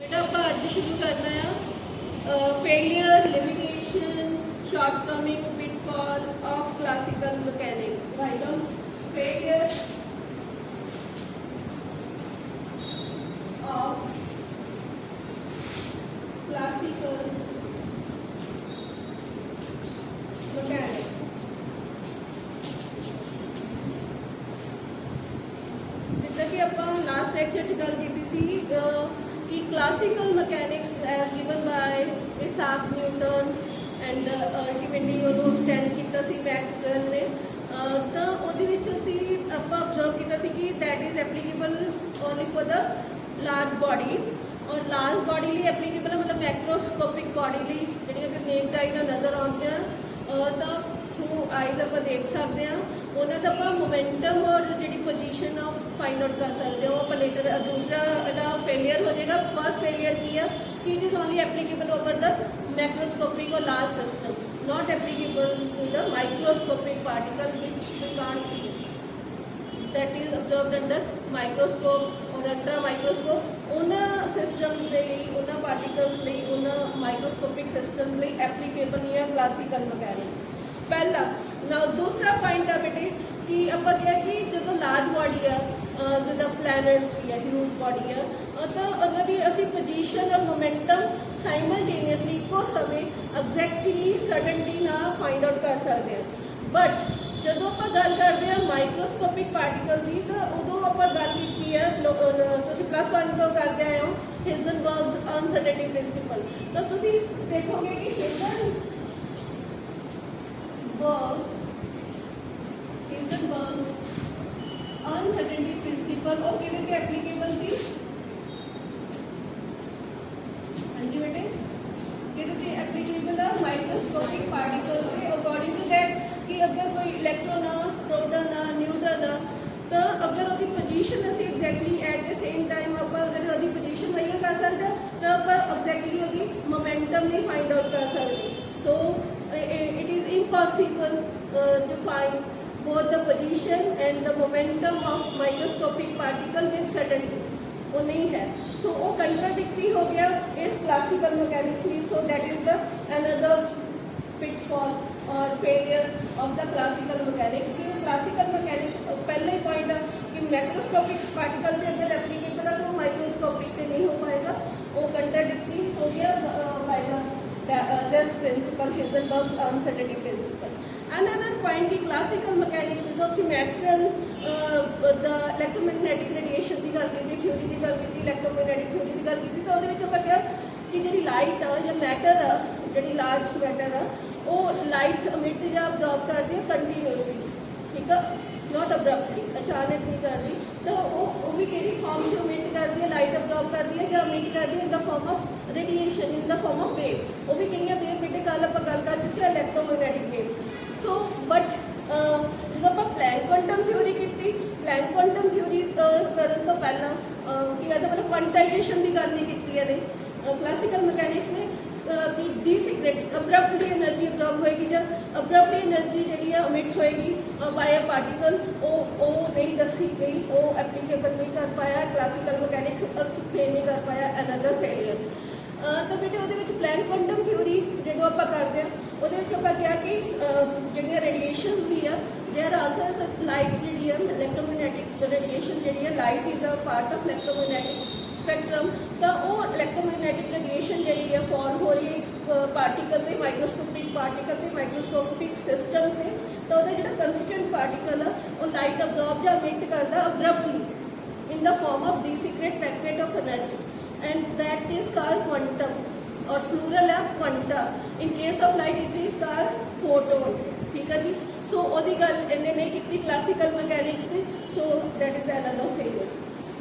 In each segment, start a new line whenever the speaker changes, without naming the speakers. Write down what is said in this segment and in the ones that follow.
बेटा आप आज शुरू करना है failure limitation shortcoming pitfall of classical mechanics write down failure of classical mechanics जिदा कि आप लास्ट लेक्चर च गल की थी कि classical mechanics as given by Isaac Newton and ultimately ਉਹਨੂੰ ਐਕਸਟੈਂਡ ਕੀਤਾ ਸੀ ਮੈਕਸਵੈਲ ਨੇ ਤਾਂ ਉਹਦੇ ਵਿੱਚ ਅਸੀਂ ਆਪਾਂ ਅਬਜ਼ਰਵ ਕੀਤਾ ਸੀ ਕਿ that is applicable only for the large bodies ਔਰ ਲਾਰਜ ਬੋਡੀ ਲਈ ਐਪਲੀਕੇਬਲ ਮਤਲਬ ਮੈਕਰੋਸਕੋਪਿਕ ਬੋਡੀ ਲਈ ਜਿਹੜੀਆਂ ਕਿ ਨੇਕਡ ਆਈ ਨਾਲ ਨਜ਼ਰ ਆਉਂਦੀਆਂ ਤਾਂ ਥਰੂ ਆਈਜ਼ ਆਪਾਂ ਦੇਖ ਸਕਦੇ ਹਾਂ ਉਹਨਾਂ ਦਾ ਆਪਾਂ ਮੋਮੈਂਟਮ ਔਰ ਜਿਹੜੀ ਪੋਜੀਸ਼ਨ ਆ फाइंड आउट कर सकते हो पर लेटर दूसरा ਇਹਦਾ फेलियर हो जाएगा फर्स्ट फेलियर की है कि it is only applicable over the macroscopic और large system not applicable to the microscopic particle which we can't see that is observed under microscope और अल्ट्रा माइक्रोस्कोप ਉਹਨਾਂ ਸਿਸਟਮ ਦੇ ਲਈ ਉਹਨਾਂ ਪਾਰਟੀਕਲਸ ਲਈ ਉਹਨਾਂ ਮਾਈਕਰੋਸਕੋਪਿਕ ਸਿਸਟਮ ਲਈ ਐਪਲੀਕੇਬਲ ਨਹੀਂ ਹੈ ਕਲਾਸੀਕਲ ਮਕੈਨਿਕਸ ਪਹਿਲਾ ਨਾ ਦੂਸਰਾ ਪੁਆਇੰਟ ਆ ਬੇਟੇ कि आप क्या कि जो लार्ज बॉडी है जिदा प्लैनेट्स भी है ह्यूज बॉडी है तो उन्होंने असी पोजीशन और मोमेंटम साइमल्टेनियसली एको समय एग्जैक्टली सडनली ना फाइंड आउट कर सकते हैं बट जो आप गल करते हैं माइक्रोस्कोपिक पार्टिकल की तो उदों आप गल की है तुम +1 तो करते आए हो हिल्जनबर्ग्स अनसर्टेनिटी प्रिंसिपल तो तुम देखोगे कि हिल्जनबर्ग हिल्जनबर्ग्स अनसर्टेनिटी प्रिंसिपल और किधर एप्लीकेबल थी हाँ जी बेटे किधर एप्लीकेबल है माइक्रोस्कोपिक पार्टिकल के अकॉर्डिंग टू दैट कि अगर कोई इलेक्ट्रॉन आ प्रोटॉन आ न्यूट्रॉन आ तो अगर उसकी पोजीशन असी exactly at the same time आप अगर उसकी पोजीशन वही कर सकते तो आप एग्जैक्टली उसकी मोमेंटम नहीं फाइंड आउट कर सकते so it is impossible to find both the position and the momentum of microscopic particle with certainty वो नहीं है तो वो कंट्राडिक्टरी हो गया इस क्लासिकल मैकेनिक्स में so that is the another pitfall और failure of the classical mechanics कि क्लासिकल मैकेनिक्स पहले पॉइंट है कि मैक्रोस्कोपिक पार्टिकल के अंदर एप्लीकेबल है तो माइक्रोस्कोपिक पे नहीं हो पाएगा वो कंट्राडिक्टरी हो गया by the principle Heisenberg uncertainty principle another point की classical mechanics जो सी मैक्सवेल the electromagnetic radiation की गल की थ्योरी की गल की electromagnetic थ्योरी की गल की तो ਉਹਦੇ ਵਿੱਚ ਆਪਾਂ ਕਿਹਾ ਕਿ ਜਿਹੜੀ ਲਾਈਟ ਆ ਜਾਂ ਮੈਟਰ ਆ ਜਿਹੜੀ ਲਾਰਜ ਮੈਟਰ ਆ ਉਹ ਲਾਈਟ ਅਮਿਟ ਜਾਂ ਅਬਜ਼ੌਰਬ ਕਰਦੀ ਹੈ ਕੰਟੀਨਿਊਸਲੀ ਠੀਕ ਆ ਨੋਟ ਅਬਰਪਟਲੀ ਅਚਾਨਕ ਨਹੀਂ ਕਰਦੀ ਤਾਂ ਉਹ ਵੀ ਕਿਹੜੀ ਫਾਰਮ 'ਚ ਅਮਿਟ ਕਰਦੀ ਹੈ ਲਾਈਟ ਅਬਜ਼ੌਰਬ ਕਰਦੀ ਹੈ ਜਾਂ ਅਮਿਟ ਕਰਦੀ ਹੈ in the form of radiation in the form of wave ਉਹ ਵੀ ਕਿਹੜੀਆਂ ਵੇਵ ਬੇਟੇ ਕੱਲ੍ਹ ਆਪਾਂ ਗੱਲ ਕਰ ਚੁੱਕੇ ਇਲੈਕਟ੍ਰੋਮੈਗਨੈਟਿਕ ਵੇਵ सो बट जो आप प्लैंक क्वांटम थ्योरी की प्लैंक क्वांटम थ्योरी करने तो पहला कि मतलब क्वांटाइजेशन की गल नहीं की है क्लासिकल मैकेनिक्स ने कि D secret abruptly energy absorb होएगी या अब्रप्टली एनर्जी जी अमिट होएगी बाय अ पार्टिकल वो नहीं दसी गई वो एप्लीकेबल नहीं कर पाया क्लासिकल मैकेनिक्स एक्सप्लेन नहीं कर पाया अनदर फेलियर तो बेटे वो प्लैंक क्वांटम थ्योरी जो आप करते हैं वो क्या कि जो रेडिएशन भी है दे आर आल्सो लाइट जी इलैक्ट्रोमैग्नेटिक रेडिएशन जी light is a part of electromagnetic spectrum तो वो इलैक्ट्रोमैग्नेटिक रेडिएशन जी फॉर्म हो रही है पार्टिकल से माइक्रोस्कोपिक पार्टिकल से माइक्रोस्कोपिक सिस्टम से तो वो जो कंस्टेंट पार्टिकल है वो लाइट अब्जॉर्ब या अमिट करता abruptly in the form of D secret packet of energy and that is called quantum और plural है quanta in case of light it is called photon ठीक है जी so ओदी गल इन्हें नहीं की क्लासिकल मैकेनिक्स से so that is another failure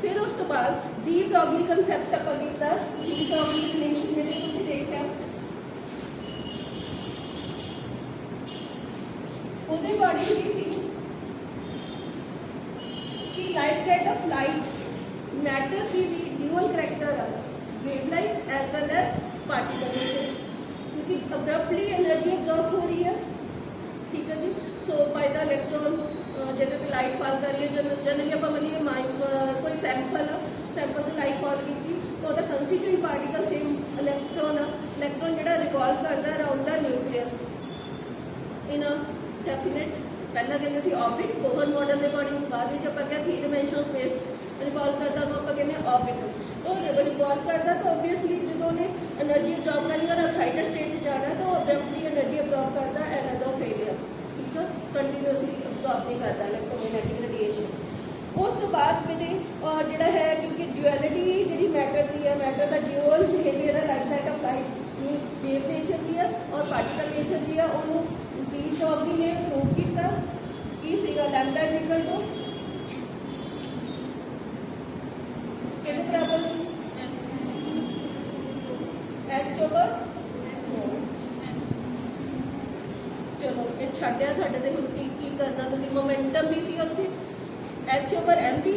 फिर उस तो बाद डी ब्रॉगली कंसेप्ट आप किया डी ब्रॉगली रिलेशन में तुम देखा ओदे अकॉर्डिंग की सी कि light get of light matter की भी ड्यूअल करैक्टर है wave light as well as particle क्योंकि अब्रप्टली एनर्जी अब्जॉर्ब हो रही है ठीक है जी सो बाय द इलेक्ट्रॉन जैसे कि लाइट फॉल कर रही है जनरली आप मनिए कोई सैंपल है सैंपल से लाइट फॉल की तो ਉਹਦਾ कंस्टिट्यूएंट पार्टिकल सेम इलेक्ट्रॉन ਜਿਹੜਾ रिवॉल्व करता around the nucleus in a definite पहला कहते सी ऑर्बिट कोहन मॉडल के अकॉर्डिंग बाद में आप क्या 3 डायमेंशनल स्पेस रिवॉल्व करता तो आप कहते ऑर्बिट तो रिवॉल्व करता तो ऑब्वियसली जो ने एनर्जी अब्जॉर्ब करनी और एक्साइटेड स्टेट में जाना तो ऑब्जेक्टली एनर्जी अब्जॉर्ब करता एनर्जी ऑफ फेलियर ठीक है कंटिन्यूअसली अब्जॉर्ब नहीं करता इलेक्ट्रोमैग्नेटिक रेडिएशन उस तो बाद मैंने जोड़ा है क्योंकि ड्यूअलिटी जी मैटर की है मैटर का ड्यूअल बिहेवियर है like that of light wave nature की है और पार्टिकल नेचर की है उन्होंने डी चौधरी ने प्रूव किया कि सीगा लैम्डा इक्वल टू कितने बराबर एच ओवर चलो ये छड्या थोड़े तो की करना तो मोमेंटम भी सी उत्थे एच ओवर एम पी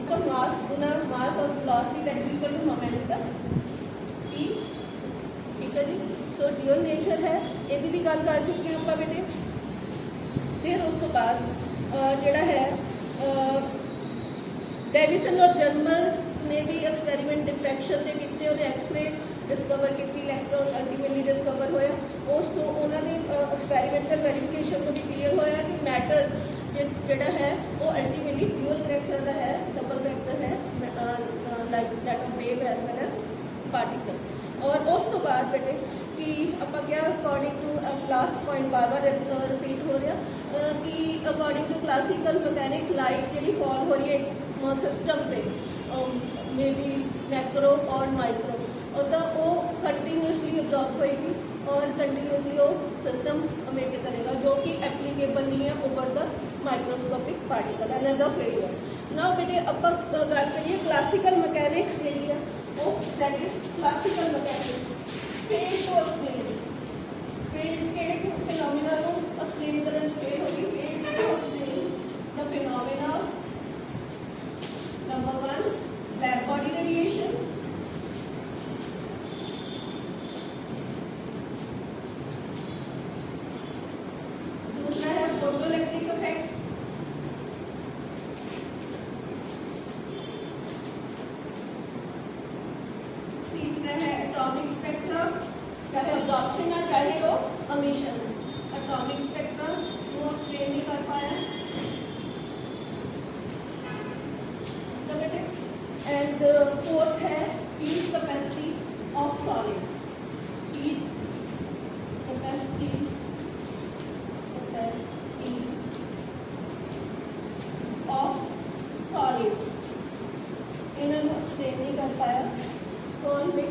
तो मास गुना मास और velocity that is equal to momentum P ठीक है जी सो ड्यूअल नेचर है ये भी गल कर चुके हैं आप बेटे फिर उस तो बाद जोड़ा है डेविसन और जर्मर ने भी एक्सपेरीमेंट डिफ्रैक्शन के किए और एक्सरे डिस्कवर की इलैक्ट्रॉन अल्टीमेटली डिस्कवर होया उस तो उन्होंने एक्सपेरीमेंटल वेरीफिकेशन को भी क्लीयर होया कि मैटर जोड़ा है वो अल्टीमेटली ड्यूअल करैक्टर का है डबल करैक्टर है like that of wave as well as particle और उस तो बाद बेटे कि आप क्या अकॉर्डिंग टू लास्ट पॉइंट बार बार रिपीट हो रहा कि according to classical mechanics light जी फॉल हो रही है सिस्टम से मे बी मैक्रो और माइक्रो और तो वो कंटिन्यूसली अब्जॉर्ब होएगी और कंटिन्यूसली वो सिस्टम अमेट करेगा जो कि एप्लीकेबल नहीं है over the microscopic particle another failure ना बेटे अब गल करिए क्लासिकल मैकेनिक्स जी है वो that is classical mechanics field को एक्सप्लेन फील्ड के फिनोमिना को एक्सप्लेन करने स्पेस होगी फील्ड को explain the phenomena number 1 black body radiation दूसरा है फोटोइलेक्ट्रिक इफेक्ट तीसरा है एटॉमिक स्पेक्ट्रम चाहे अब्जॉर्प्शन है चाहे वो एमिशन एटॉमिक स्पेक्ट्रम वो एक्सप्लेन नहीं कर पाया एंड फोर्थ है heat capacity of solid heat capacity of solid इन्होंने एक्सप्लेन नहीं कर पाया कौन भी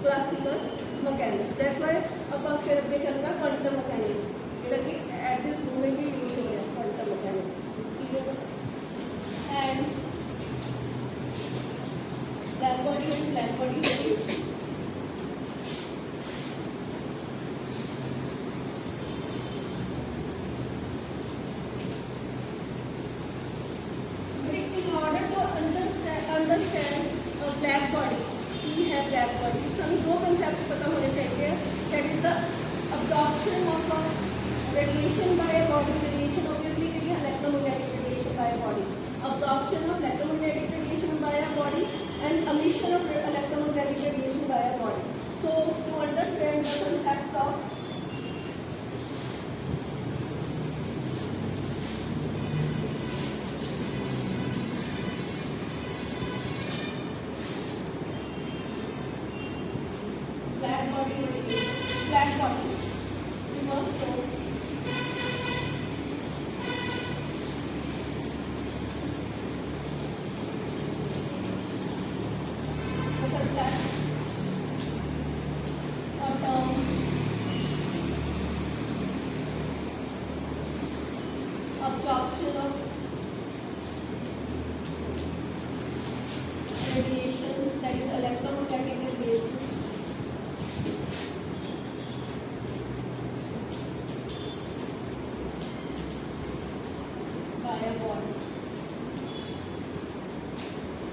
क्लासिकल मैकेनिक्स दैट्स व्हाई अब फिर अगे चलना क्वांटम मैकेनिक्स जो कि एट दिस मोमेंट भी यूज हो रहा है क्वांटम मैकेनिक्स ठीक है and black body and black body radiation in order to understand black body की है ब्लैक बॉडी हमें दो कंसेप्ट पता होने चाहिए that is the absorption of radiation by body radiation obviously के लिए electromagnetic radiation by body absorption of electromagnetic radiation by body and emission of electromagnetic radiation by a body so to understand the concept of black body radiation black body we must know absorption of radiation that is electromagnetic radiation by a body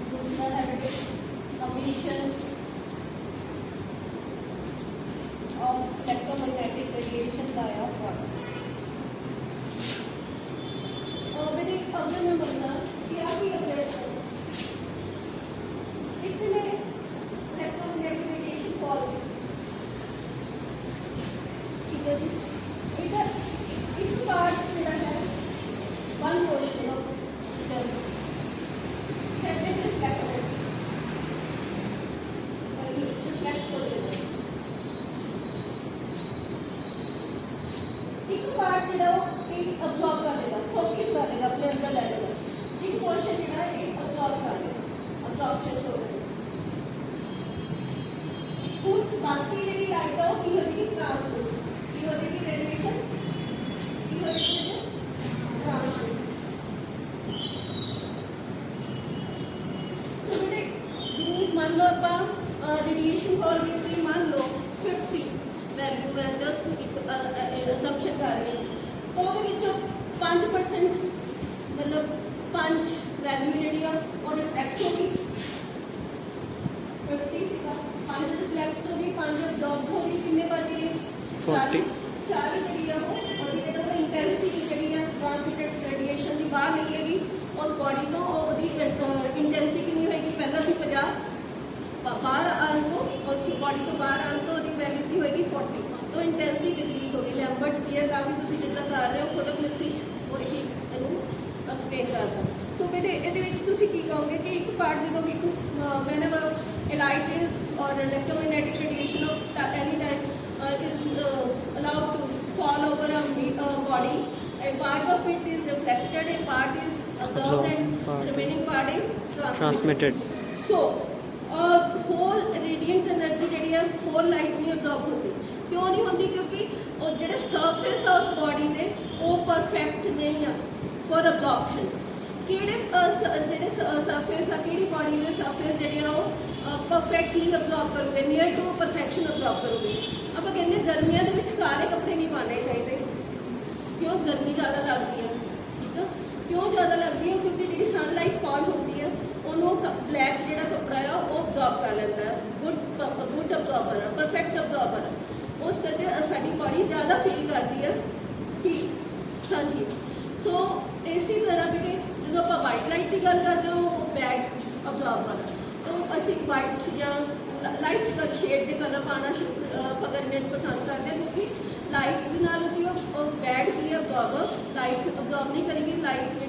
दूसरा है emission of electromagnetic radiation by a body अगर मैं बोलना क्या भी इतने part जो absorb कर लेगा, फोकस कर लेगा, अपने अंदर ले लेगा, एक पोर्शन जो अब्जॉर्ब कर लेगा, अब्जॉर्प्शन हो जाएगा। बाकी जी लाइट हो की होगी ट्रांसमिट, की होगी रेडिएशन, की होगी ट्रांसमिट। सो बेटे जितनी मान लो आप रेडिएशन फॉल की मान लो 50 वैल्यू मैं जस्ट एक असम्पशन कर रही हूँ, तो वो 5% मतलब 5 वैल्यू जी और रिफ्लैक्ट होगी 50 सीगा, 5 रिफ्लैक्ट होगी, 5 अब्जॉर्ब होगी, कितने बच गए 40 जी और ये इंटेंसिटी जी ट्रांसमिटेड रेडिएशन की बाहर निकलेगी और बॉडी तो इंटेंसिटी कितनी होगी, पहला सी 50 बाहर आने को और उसकी बॉडी तो बाहर आने को वैल्यू की होगी 40, तो इंटेंसिटी डिक्रीज होगी। लैम्बर्ट केयर का भी तुम जितना कर रहे हो फोटोकेमिस्ट्री वो ही एक्सप्लेन करता। सो बेटे ये की कहोगे कि एक पार्ट जो कि मैंने लाइट इज और electromagnetic radiation of any time is allowed to fall over a body, a part of it is reflected, a part is absorbed and remaining part is transmitted. So whole radiant energy जी whole light नहीं absorb होती, क्यों नहीं होती, क्योंकि जो surface है उस बॉडी के वो परफेक्ट नहीं है फॉर अब्जॉर्प्शन। कि सरफेस है कि बॉडी के सरफेस जो परफेक्टली अब्जॉर्ब करोगे, नियर टू परफेक्शन अब्जॉर्ब करोगे। आप कहते गर्मियों के काले कपड़े नहीं पाने चाहिए, क्यों गर्मी ज़्यादा लगती है, ठीक है, क्यों ज़्यादा लगती है, क्योंकि जी सनलाइट फॉल होती है उन्होंने ब्लैक जो कपड़ा है वो अब्जॉर्ब कर लेता है, गुड अब्जॉर्बर है, परफेक्ट अब्जॉर्बर है, उस करके साड़ी बॉडी ज़्यादा फील करती है हीट, सन हीट। सो इसी तरह बेटे जो आप वाइट लाइट की गल करते हो वो बैड अब्जॉर्बर है, तो असी वाइट या लाइट का शेड के कलर पाना पकड़ने पसंद करते हैं, क्योंकि लाइट के नाल बैड की अब्जॉर्बर लाइट अब्जॉर्ब नहीं करेगी, लाइट जी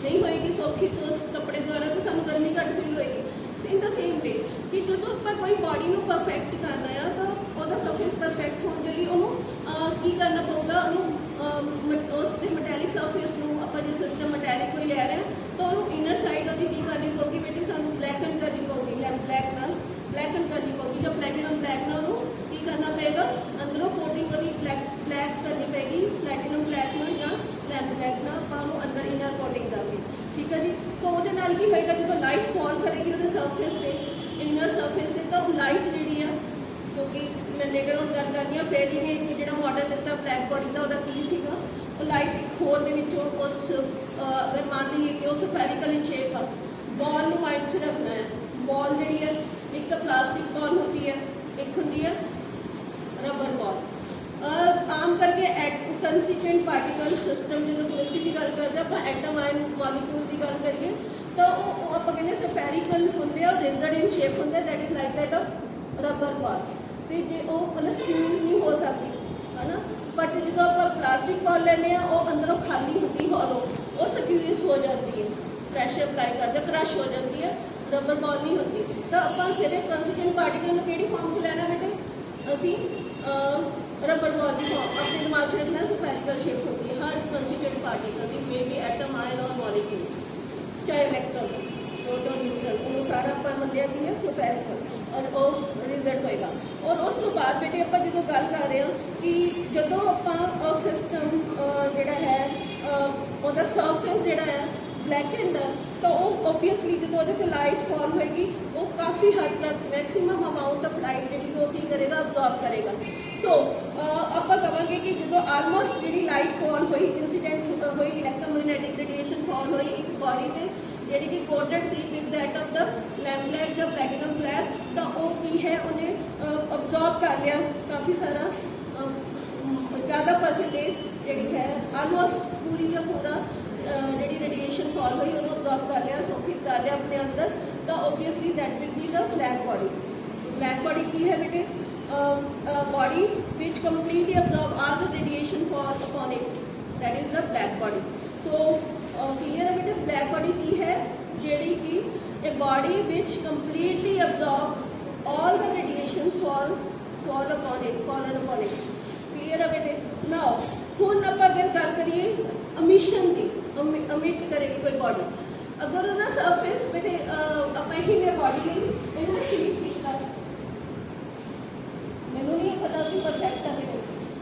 नहीं होएगी सौखी तो उस कपड़े द्वारा तो सानू गर्मी घट फील होएगी। इन द सेम वे कि जो आप कोई बॉडी को परफेक्ट करना है तो वह सरफेस परफेक्ट होने के लिए उन्होंने की करना पड़ेगा, उसके मटैलिक सरफेस में आप जो सिस्टम मटैलिक कोई ले रहे हैं तो उन्होंने इनर साइड वो की करनी पड़ेगी बेटे, सानू ब्लैकन करनी पड़ेगी, ब्लैकन करनी पड़ेगी, जब प्लैटिनम ब्लैक ना उन्होंने की करना पड़ेगा, अंदरों कोटिंग वो ब्लैक करनी पड़ेगी, प्लैटिनम ब्लैक में या लैम्प ब्लैक ना आपको अंदर इनर कोटिंग करके, ठीक है जी। तो वो की होएगा जो लाइट फॉल करेगी वो सरफेस से इनर सरफेस से, तो लाइट जी है क्योंकि मैं लेकर हम गल करनी है फिर ही एक जो मॉडल दिता ब्लैक बॉडी का वह की सीगा, वो लाइट एक होल के उस अगर मान लीजिए कि वो स्फेरिकल इन शेप है, बॉल में माइंड च रखना है, बॉल जी है एक तो प्लास्टिक बॉल होती है, एक होंगी है रबर बॉल। आम करके कंस्टिट्यूएंट पार्टिकल सिस्टम जो केमिस्ट्री की गल करते हैं आप एटम आयन मॉलिक्यूल की गल करिए तो आप कहते स्फेरिकल होंगे और रेजर्ड इन शेप होंगे, that is like that of rubber ball, तो जो मतलब स्क्वीज नहीं हो सकती है ना, बट जो आप प्लास्टिक बॉल लेने वो अंदरों खाली होती हॉलो वो स्क्वीज हो जाती है, प्रेशर अप्लाई करते क्रश हो जाती है, रबर बॉल नहीं होती। तो आप सिर्फ कंस्टिट्यूएंट पार्टिकल में कि फॉर्म से लेना बेटे असी रबर बॉल की फॉर्म अपने दिमाग से रखना, स्फेरिकल शेप होती है हर कंस्टिट्यूएंट पार्टिकल की, मे बी एटम आयन और मॉलिक्यूल, चाहे इलेक्ट्रॉन प्रोटॉन न्यूट्रॉन वो सारा पर मंदिया की है स्फेरिकल और वो रिजल्ट होएगा। और उस तो बाद बेटे आप जो गल कर रहे हैं कि जो आप सिस्टम जोड़ा है वह सरफेस जोड़ा है ब्लैक एंड तो वो ओबीअसली जो वो लाइट फॉल होएगी वो काफ़ी हद तक मैक्सीमम अमाउंट ऑफ लाइट जी वो की करेगा अब्जॉर्ब करेगा। सो आप कहेंगे कि जो आलमोस्ट जी लाइट फॉल हुई इंसीडेंट हुई इलैक्ट्रोमैग्नेटिक रेडिएशन फॉल हुई एक बॉडी से जी कि coated see with that of the lamp black या प्लैटिनम ब्लैक, तो वो की है उन्हें अब्जॉर्ब कर लिया काफ़ी सारा ज़्यादा परसेंटेज जी है आलमोस्ट पूरी का पूरा जी रेडिएशन फॉल हुई उन्होंने अब्जॉर्ब कर लिया, सोखित कर लिया अपने अंदर, तो obviously that will be the black body. Black body की है बेटे body which completely absorb all the radiation fall upon it, that is the black body. So clear है बेटे ब्लैक बॉडी की है जी कि a body which completely absorb all the radiation fall upon it, clear है बेटे। Now ਹੁਣ ਆਪਾਂ अगर गल करिए अमिशन की, अमिट करेगी कोई बॉडी, अगर ਉਹਦਾ ਸਰਫੇਸ बेटे ਆਪਾਂ ही मैं बॉडी ਲਈ ਇਹਨਾਂ ਨੇ ਹੀਟ ਕੀਤਾ, ਮੈਨੂੰ ਨਹੀਂ ਪਤਾ ਕਿ ਪਰਫੈਕਟ ਕਰੇ,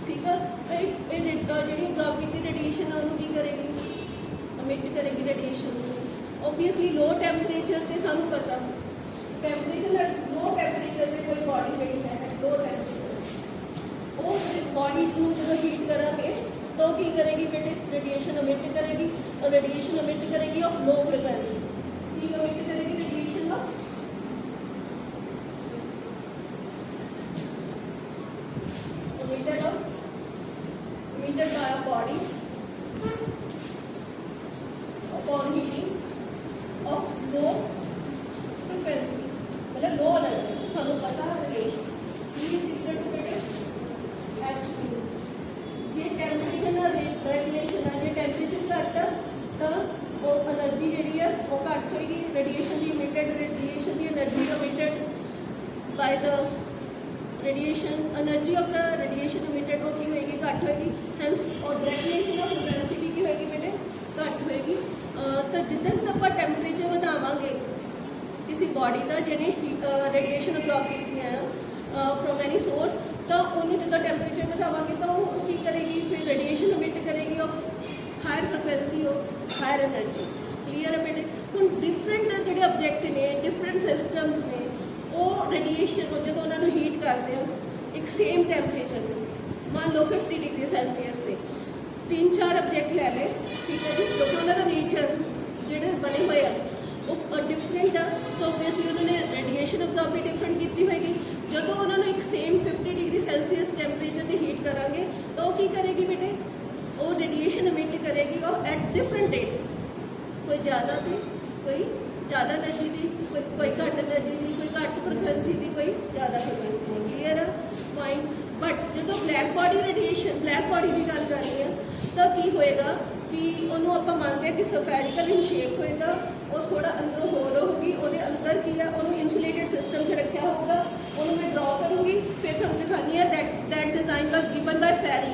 ठीक है। तो ये जी ऑब्जॉर्व की रेडिएशन उन्होंने की करेगी, अमिट करेगी रेडिएशन। ओबीअसली लो टैंपरेचर से सानू पता टैंपरेचर लो टैंपरेचर से कोई बॉडी जी है लो टैंपरेचर वो बॉडी को जो हीट करेंगे तो की करेगी बेटे रेडिएशन अमिट करेगी, और रेडिएशन अमिट करेगी ऑफ लो फ्रिक्वेंसी, की अमिट करेगी radiation of emitted by a body upon heating of low frequency, मतलब low energy, सानू पता है radiation E is equal to बेटे H2। जे टेंपरेचर ना रेगुलेशन है, जे टेंपरेचर घट तो वो एनर्जी जी है वो घट होगी, रेडिएशन की इमिटेड रेडिएशन की energy emitted by the radiation, energy of the radiation emitted वो की होगी घट होगी, हैंस और रेगुलेशन ऑफ फ्रीक्वेंसी भी की होगी बेटे घट होगी। तो जिद्दां जिद्दां आप टैंपरेचर बढ़ावांगे किसी बॉडी का जिन्हें रेडिएशन अब्जॉर्ब की है फ्रॉम एनी सोर्स, तो उन्होंने जिद्दां टैंपरेचर बढ़ावांगे तो वो की करेगी फिर रेडिएशन इमिट करेगी of higher frequency of higher energy. Clear है बेटे। हुण डिफरेंट जो ऑब्जेक्ट ने डिफरेंट सिस्टम्स ने वो रेडिएशन जो उन्होंने हीट करते हैं एक सेम टैंपरेचर से, मान लो 50 डिग्री सैल्सीयस से 3-4 ऑब्जेक्ट ले ले, ठीक है जी, क्योंकि उन्होंने नेचर जो बने हुए हैं वो डिफरेंट है, तो ओबीअसली उन्होंने रेडिएशन अब्जॉर्ब भी डिफरेंट की होगी। जो उन्होंने एक सेम 50 डिग्री सैल्सीयस टैंपरेचर से हीट करांगे तो की करेगी बेटे वो रेडिएशन इमिट करेगी और एट डिफरेंट रेट, कोई ज़्यादा थी कोई ज़्यादा एनर्जी थी, कोई घट एनर्जी थी, कोई घट फ्रिक्वेंसी थी, कोई ज़्यादा फ्रिक्वेंसी थी। क्लीयर है फाइन। बट जो black body radiation black body की गल कर रही है तो की होएगा कि उन्होंने आप मानते हैं कि सफेरिकल इन शेप होएगा और थोड़ा अंदरों होल होगी, वो अंदर की है उन्होंने इंसुलेटेड सिस्टम च रखा होगा, उन्होंने मैं ड्रॉ करूँगी फिर थोड़ा दिखानी है that design was given by Fery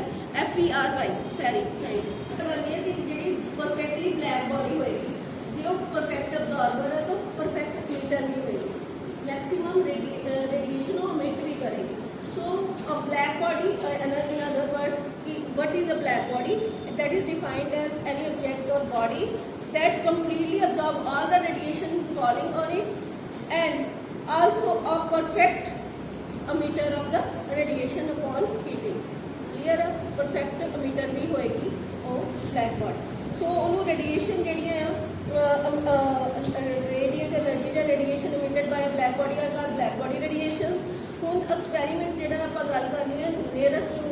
FERY Fery side करनी है कि जी परफेक्टली ब्लैक बॉडी होएगी, जो परफेक्ट अब्जॉर्बर है तो परफेक्ट मीटर भी होगी, मैक्सिमम रेडिएशन और मीट भी करेगी। So a black body in other words what is a black body? That is defined as any object or body that completely absorb all the radiation falling on it and also a perfect emitter of the radiation upon heating। Clear है? Perfect emitter भी होएगी और black body। So उन्होंने radiation जड़ियाँ radiant energy या radiation emitted by a black body are called black body radiation। ਹੁਣ experiment ਜਿਹੜਾ ਆਪਾਂ ਗੱਲ ਕਰਨੀ ਹੈ nearest to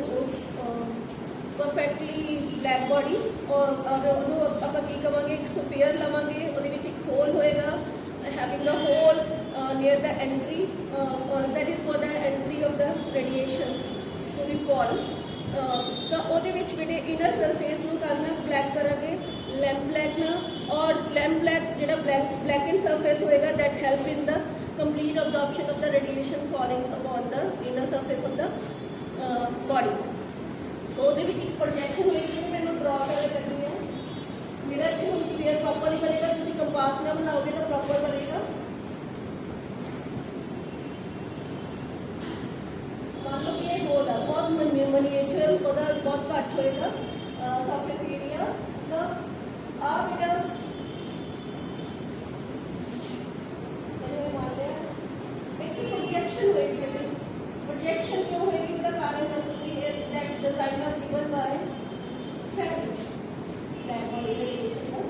perfectly black body और आप कहेंगे एक स्फीयर लवेंगे वो एक होल होएगा having the hole near the entry that is for the entry of the radiation to be fall. तो वो बेटे इनर सरफेस में करना ब्लैक करेंगे लैंप ब्लैक ना, और लैंप ब्लैक जो ब्लैक इन सरफेस होएगा that help in the complete absorption of the radiation falling upon the inner surface of the body. तो वो एक प्रोजेक्शन होगी मैंने ड्रॉ करनी है, मेरा इतने हम स्फीयर प्रॉपर नहीं बनेगा, तुम कंपास ना बनाओगे तो प्रॉपर बनेगा। मान लो कि होल है बहुत मिनिएचर उसका बहुत घट होएगा सरफेस एरिया, तो आप बेटा एक प्रोजेक्शन होगी बेटे, प्रोजेक्शन क्यों होगी उसका कारण दसूँगी। That design was given by Ferry, black body radiation का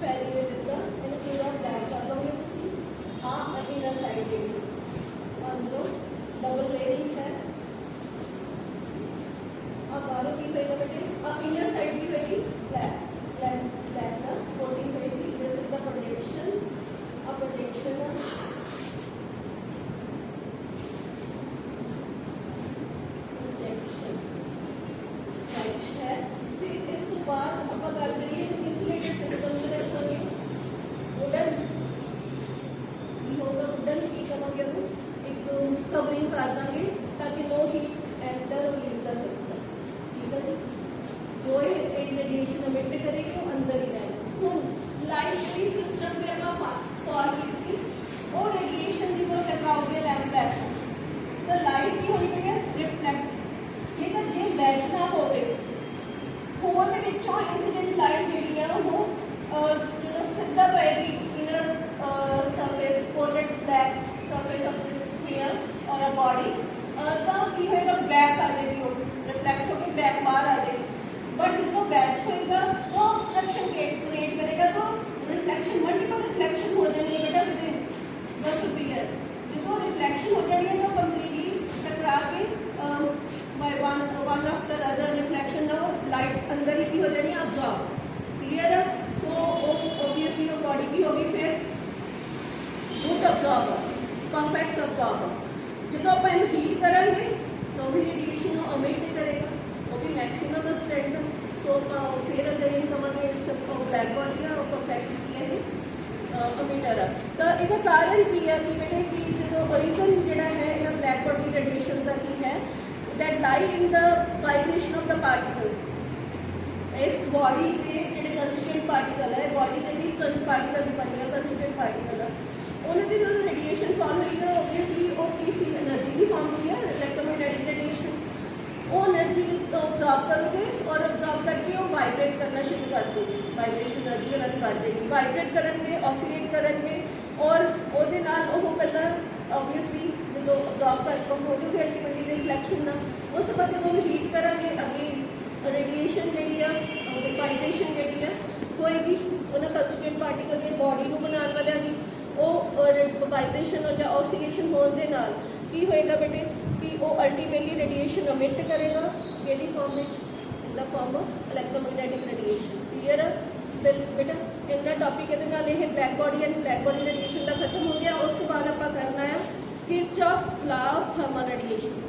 Ferry में जिसका मैंने पूरा black कर दूँगी उसकी आप inner side देंगे और जो double layering है आप बाहर की होएगा बेटे आप inner side की होएगी black ना coating होएगी। This is the projection, a projection covering कर देंगे ताकि नो हीट एंटर और लीव द सिस्टम। ठीक है जी, ਜਿਹੜੀ ਰੇਡੀਏਸ਼ਨ ਅਮਿਟ ਕਰੇਗੀ ਉਹ ਅੰਦਰ ਹੀ ਰਹੇਗੀ। ਹੁਣ ਲਾਈਟ ਜਿਹੜੀ ਸਿਸਟਮ ਤੇ ਆਪਾਂ ਫਾਲ ਕੀਤੀ ਉਹ ਰੇਡੀਏਸ਼ਨ ਦੀ ਕੋਈ ਟਕਰਾਉਗੇ ਲੈਂਪ ਤਾਂ ਲਾਈਟ ਕੀ ਹੋਣੀ ਪਈ ਹੈ ਰਿਫਲੈਕਟ। ਠੀਕ ਹੈ, ਜੇ ਮੈਚ ਨਾ ਹੋਵੇ ਹੋਲ ਦੇ ਵਿੱਚੋਂ ਇਨਸੀਡੈਂਟ ਲਾਈਟ ਜਿਹੜੀ ਆ ਉਹ ਜਦੋਂ ਸਿੱਧਾ ਪਏਗੀ inner surface coated black surface of this sphere ਔਰ ਅ ਬਾਡੀ ਤਾਂ ਕੀ ਹੋਏਗਾ ਬੈਕ ਆ ਜਾਏਗੀ, ਉਹ ਰਿਫਲੈਕਟ ਹੋ ਕੇ ਬੈਕ ਬਾਹਰ ਆ ਜਾਏਗੀ। बट जो बैच होएगा वो ऑब्स्ट्रक्शन क्रिएट करेगा तो रिफ्लेक्शन मल्टीपल रिफ्लेक्शन हो जानी है बेटा विद इन द स्फीयर। जो रिफ्लेक्शन हो जानी है वो कंप्लीटली टकरा के by one after other reflection ना लाइट अंदर ही की हो जानी है अब्जॉर्ब। क्लियर है? सो ऑब्वियसली वो बॉडी की होगी फिर गुड अब्जॉर्बर परफेक्ट अब्जॉर्बर। जो आप हीट करेंगे तो भी रेडिएशन अमिट करेगा वो भी मैक्सिमम एक्सटेंट। तो फिर अगर इन कमांगे ब्लैक बॉडी है परफेक्ट की है अमिटर है तो इसका कारण की है कि बेटे कि जो ओरिजिन जोड़ा है इन ब्लैक बॉडी रेडिएशन का की है that lie in the vibration of the particle. इस बॉडी के जो कंस्टिट्यूएंट पार्टिकल है बॉडी के पार्टिकल की बनी है कंस्टिट्यूएंट पार्टिकल है उन्होंने जो रेडिएशन फॉर्म हुई तो ओबियसली वो किसी एनर्जी की फॉर्म हुई है इलेक्ट्रोमैग्नेटिक रेडिएशन। वो एनर्जी ऑब्जॉर्व करोगे और ऑब्जॉर्व करके वो वाइब्रेट करना शुरू कर दोगे, वाइब्रेशन एनर्जी उन्होंने बढ़ जाएगी, वाइब्रेट करेंगे ऑसिलेट करेंगे और ਉਹਦੇ ਨਾਲ ਉਹ ਪਹਿਲਾਂ ऑब्वियसली ਜਦੋਂ ऑब्जॉर्व कर हो जाएगी अल्टीमेटली रिफ्लेक्शन ना उस ਤੋਂ ਬਾਅਦ ਜਦੋਂ ਹੀਟ ਕਰਾਂਗੇ अगेन रेडिएशन ਜਿਹੜੀ ਆ वाइब्रेशन ਜਿਹੜੀ ਆ ਹੋਏਗੀ ਉਹਨਾਂ ਕੰਸਟੀਟਿਊਐਂਟ ਪਾਰਟੀਕਲ ਦੀ ਬੋਡੀ ਨੂੰ ਬਣਾਉਣ ਵਾਲਿਆਂ ਦੀ ਉਹ ਵਾइब्रेशन ਜਾਂ ऑसिलेशन होने ਦੇ ਨਾਲ ਕੀ ਹੋਏਗਾ ਬੇਟੇ कि वो अल्टीमेटली रेडिएशन अमिट करेगा केडी फॉर्म में in the form of electromagnetic radiation. Clear है बेटा? इनका टॉपिक ये black body and black body radiation का खत्म हो गया। उस तो बाद आप करना है Kirchhoff's law of thermal radiation.